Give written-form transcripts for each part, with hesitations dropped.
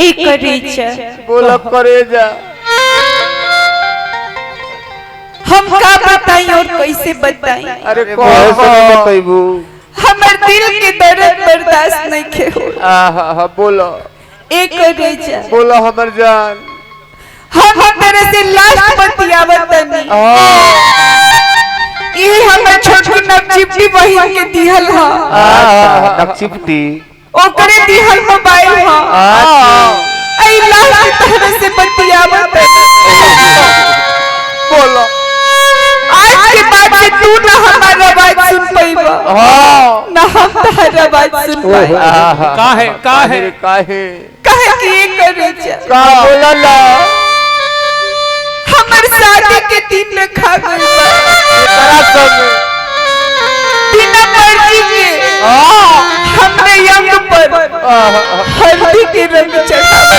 एक करेजा बोला करेजा हम का बताई और कैसे बताई। अरे कैसे बताइबू हमर दिल के दर्द बर्दाश्त नहीं के हो। आहा बोलो एक करेजा बोलो हमर जान हम तरह से लास्ट बतियावत नहीं। ये हमर छोटी नवचिपटी बहिन के दिहल ह। नक्चिपटी ओकरे दिहल मोबाइल ह। आई लास्ट तरह से बतियावत बोलो आज के बाद से तू ना हमारा आवाज सुन पाइबा ना हम तारा आवाज सुन पाइबा। काहे काहे काहे कहे कि ये करेजा का बोला ला हमर शादी के दिन में खा गई बा तेरा सब बिना मर्जी के हमने यंग पर हल्दी के रंग चढ़ावा।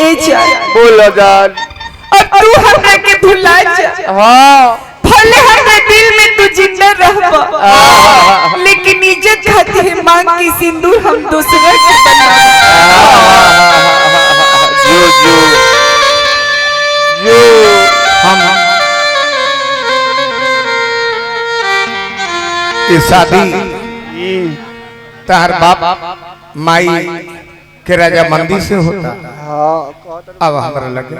ए जा बोलो जान और तू हमरा के भुला जा। भले हमरे दिल में तू जिंदा रहबा लेकिन इज्जत खातिर मांग की सिंदूर हम दूसरे के जो जो जो हम ये शादी तार बाप माई के राजा मंदिर से होता। अब हमारा लगे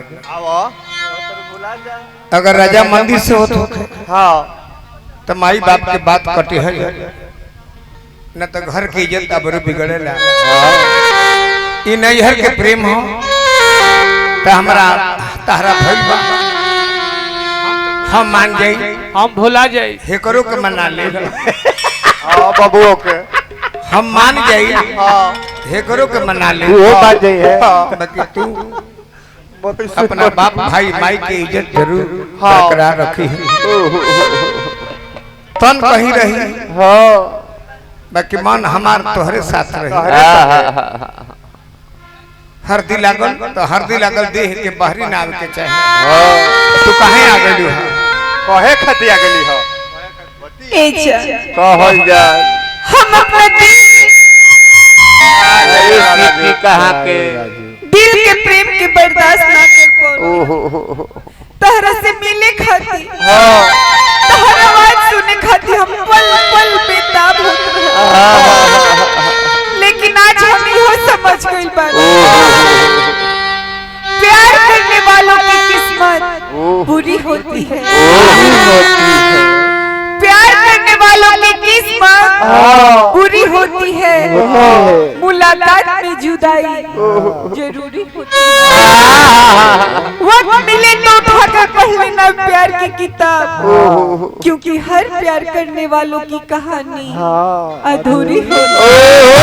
अगर राजा मंदिर से होता तो माई बाप के बात कटे है न तो घर की इज्जत अब बिगड़ेला। ये नैहर के प्रेम हो तो हमारा तारा भइल बा हम मान जाई हम भुला जाई हे करो के मना ले बबुओ के हम मान जाई हे करो के मना ले वो बात जाई है बाकी तू अपना बाप भाई माई की इज्जत जरूर बरकरार रखी है। तन कहीं रही बाकी मन हमार तोहरे साथ रही। हरदी लागल तो हरदी लागल देह के बाहरी ना आवे के चाहिए। तू कहे आ गई है कहे खतिया गेली हो ए जा कहल जाए हम अपना कहाँ के दिल के प्रेम के बर्दाश्त ना कर पाओ। तहरा से मिले खाती तहरा आवाज सुने खाती हम पल पल बेताब होत रहे। लेकिन आज हम यह समझ गई बात प्यार करने वालों की किस्मत बुरी होती है। प्यार करने वालों की किस्मत बुरी होती है। मुलाकात में जुदाई जरूरी होती है। वक्त मिले तो उठाकर पढ़ लेना प्यार की किताब क्योंकि हर प्यार करने वालों की कहानी अधूरी होती है।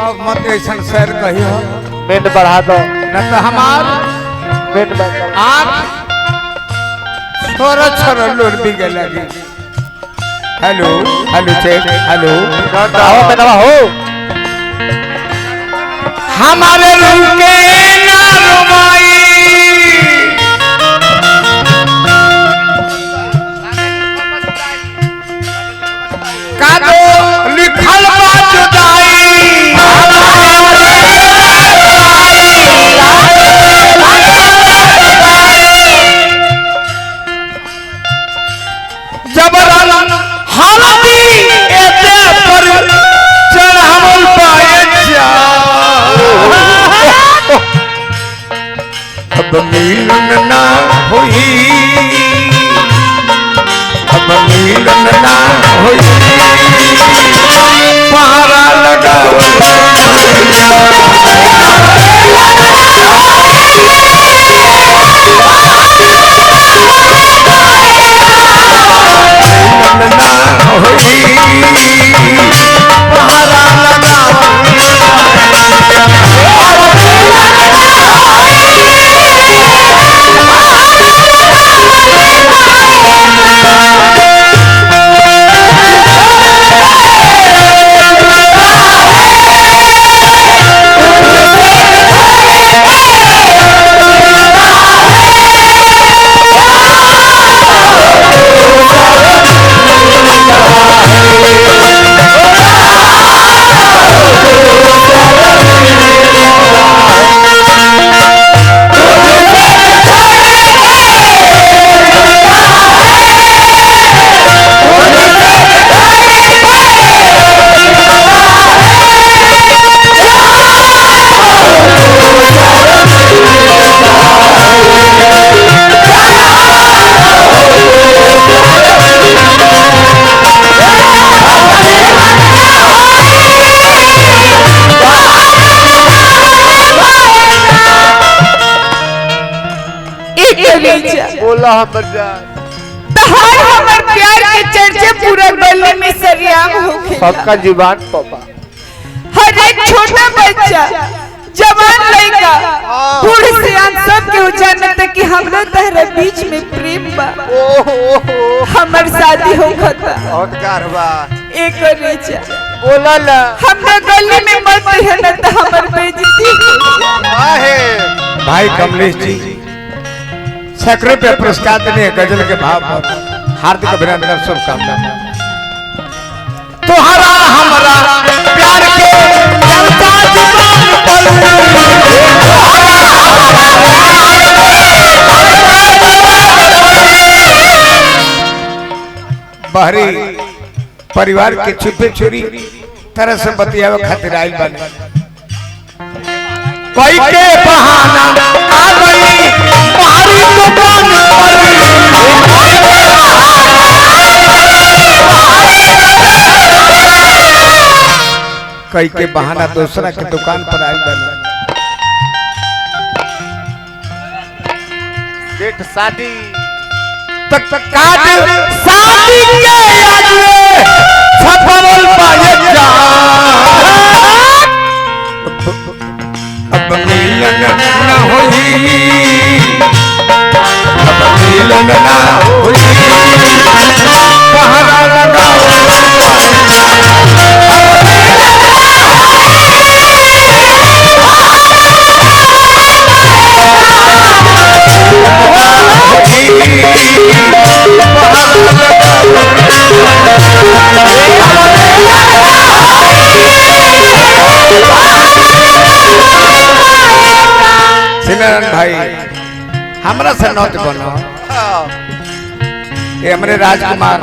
अब मत ऐसा शहर कहियो बेट बढ़ा दो न तो हमार बेट बढ़ा आँख छोरा छोरा लोड बिगे लगी। हेलो हेलो चेक हेलो दवा पे दवा हो हमारे रुके ना रुमाई का दो लिखल बा जुदाई जबरन हालती एते पर चढ़ावल पाए जा अब मिलन ना होई अब मिलन ना होई पहरा लगाओ ना होई पहरा लगाओ बोला हमर जान तहार हमर प्यार के चर्चे पूरा गली में सरियाम होखे सबका जीवन पापा हर एक छोटा बच्चा जवान लड़का बूढ़ सियान सब के जानते कि हमरा तहरा बीच में प्रेम बा हमर शादी होखता और कारवा एक रेचा बोला ला हमरा गली में मत है न त हमर बेइज्जती आहे भाई कमलेश जी सैकड़ों रुपया पुरस्कार देने गजल के भाव पर हार्दिक अभिनंदन शुभकामनाएं। तोहरा हमरा प्यार के चलता बहरी परिवार के छुपे छोरी तरह से बतियावे खातिर आइल बने कोई के बहाना आ गई तुम्हारी दुकान कई के बहाना दूसरा के दुकान पर आइल बने डेट शादी तक काट शादी के याद में सफल पाए जा अब मिलन ना होई अब मिलन ना होई पहरा लगाओ सिमरन भाई हमरा से नौत बनो ये हमरे राजकुमार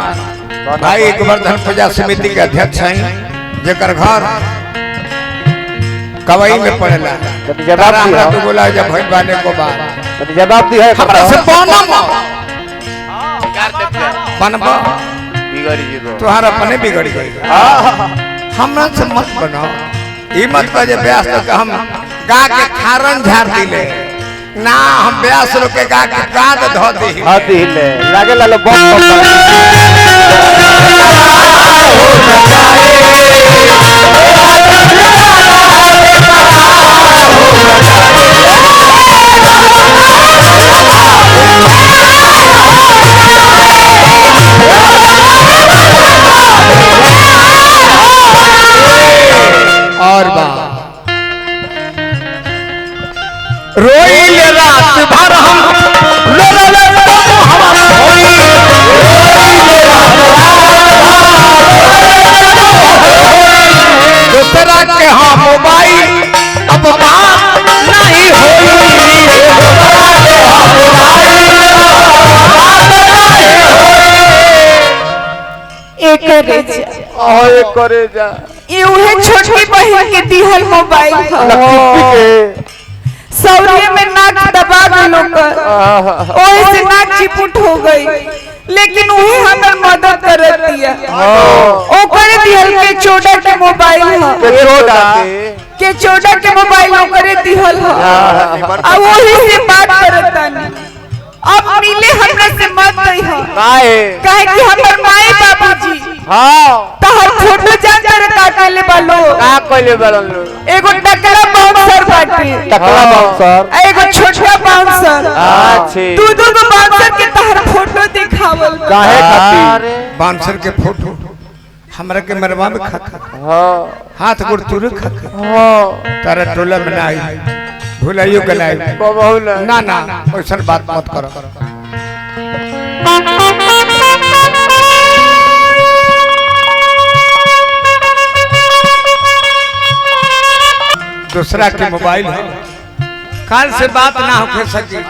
भाई गोवर्धन पूजा समिति के अध्यक्ष हैं जेकर घर कवई में पड़ेला जवाब हमरा दिया तो बोला जब भइल बाने को बात तो जवाब दी है हमरा से बनम कार देते बनबा बिगड़ी जी को तोहार अपने बिगड़ गई हमरा से मत बनो ई मत बजे ब्यास तो हम गा के खारन झाड़ दिले ना हम ब्यास रो के गा के गाद धो दी हाथी हिले लागे लालो बम और बात रोइल रात भर हम लोलले तुम हमारा होई दूसरा के हाँ मोबाइल अब बात नहीं होई एक रेचा ओए करे जा ये उहे छोटी बहन के दिहल मोबाइल था लक्ष्मी के सौरिये में नाक दबा गलो कर ओए से नाक चिपुट हो गई लेकिन उहे हमर मदद कर दिया ओकर दिहल के चोड़ा के मोबाइल है के चोड़ा के मोबाइल ओकर दिहल है अब वही से बात करतानी अब मिले हमरा से मत दई है काहे कि हमर माई बाबूजी हां तहर फोटो जान कर काटले बालो का कइले बरन लो एगो टकरा बाउंसर बाटे टकला बाउंसर एगो छोटा बाउंसर अच्छे दू गो बाउंसर के तहर फोटो दिखावल काहे खातिर बांसर के फोटो हमरा के मरवा में खा हां हाथ गोड़ तुरे खा हां तारा टोला में ना आई भुलाइयो के ना आई बहुल ना ना ओइसन बात मत करो दूसरा के मोबाइल है काल से बात ना हो सकी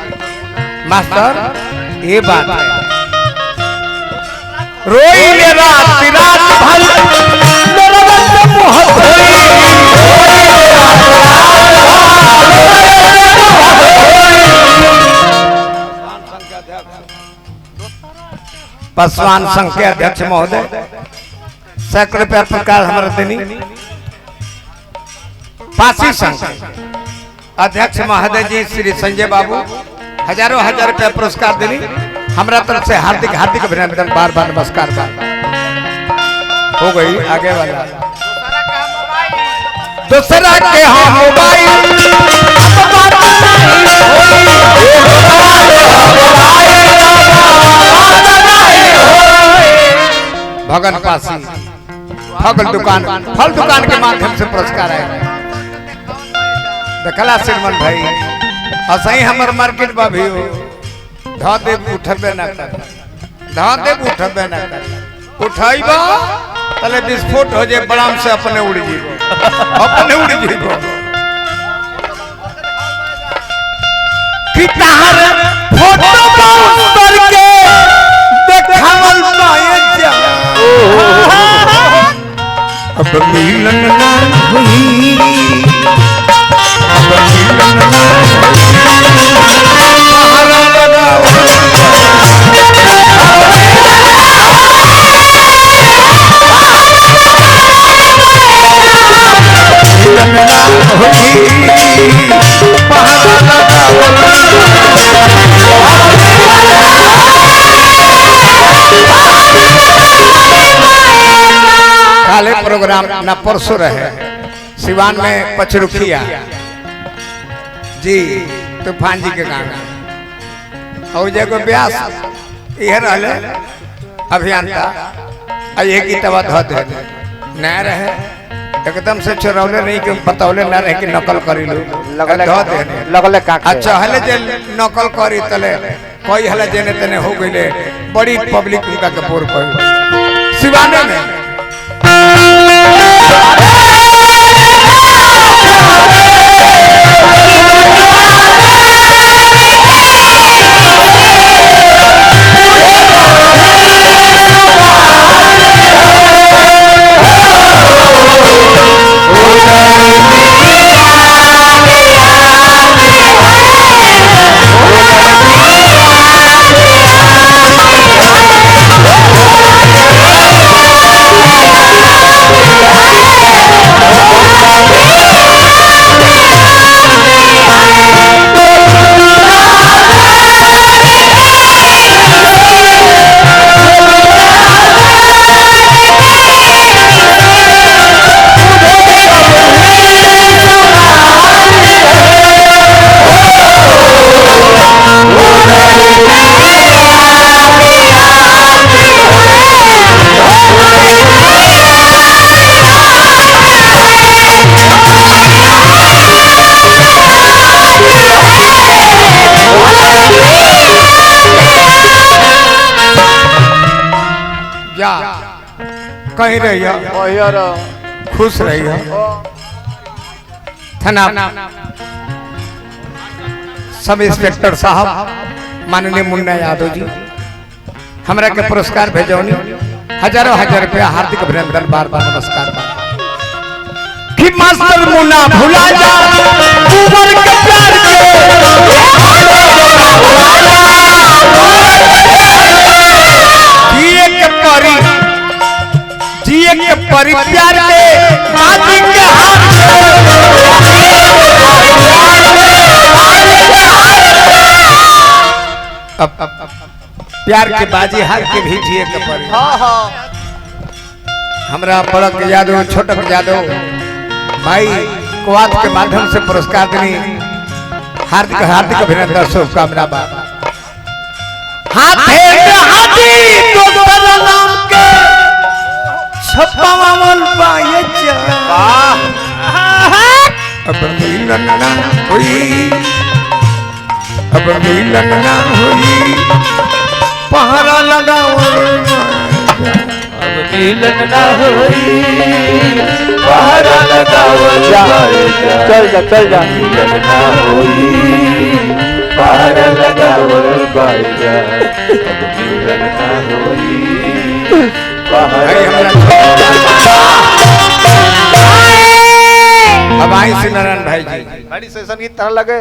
मास्टर ये बात है रोई ले रात रात भर मेरा बच्चा मोहब्बत पासवान संघ के अध्यक्ष महोदय सैकड़ों रुपया प्रकार हमारा देनी पासी संघ अध्यक्ष महोदय जी श्री संजय बाबू हजारों हजार रुपया पुरस्कार देनी हमरा तरफ से हार्दिक हार्दिक अभिनंदन, बार बार नमस्कार। हो गई आगे वाला दूसरा के हाँ मोबाइल भगन पासी फल दुकान के माध्यम से पुरस्कार आए देखला श्रीमन भाई असही हमर मार्केट बा भी धा दे उठबे ना कर धा दे उठबे ना कर उठाइबा तले विस्फोट हो जाए बड़ाम से अपने उड़ जीवो अपने उड़ जीवो कि तार फोटो बाउंसर के देखावल पाए जा अब मिलन ना हुई अब मिलन ना काले प्रोग्राम ना परसों रहे सिवान में पचरुखिया जी तूफान जी के गाना और जगह व्यास यह रहले अभियंता ये गीतवा धो दे न रहे एकदम से चोरौले नहीं कि बतौले ना रहे कि नकल करी लो लगले का अच्छा हले जे नकल करी तले कोई हले जेने तने हो गइले बड़ी पब्लिक उनका के पोर कोई सिवाने में कहीं रहिए खुश रहिए थाना सब इंस्पेक्टर साहब माननीय मुन्ना यादव जी हमरा के पुरस्कार भेजौनी हजारों हजार रुपया हार्दिक अभिनंदन बार बार नमस्कार कि मास्टर मुन्ना भुला जा उमर के प्यार के परी जिए के परी प्यार के माटी के प्यार के बाजी हार के भी जिए के परी हमरा बड़क यादव छोटक यादव भाई कुआत के माध्यम से पुरस्कार देनी हार्दिक हार्दिक अभिनंदन शुभकामना बा हाथे में हाथी दोस्तर नाम के छपावल पाए जा अब मिलन ना हुई अब मिलन ना हुई पहरा लगावल अब मिलन ना हुई पहरा लगावल चल जा मिलन ना हुई पहरा लगावल बाजा अब मिलन ना हुई अब आई से नारायण भाई जी बड़ी सेशन की तरह लगे।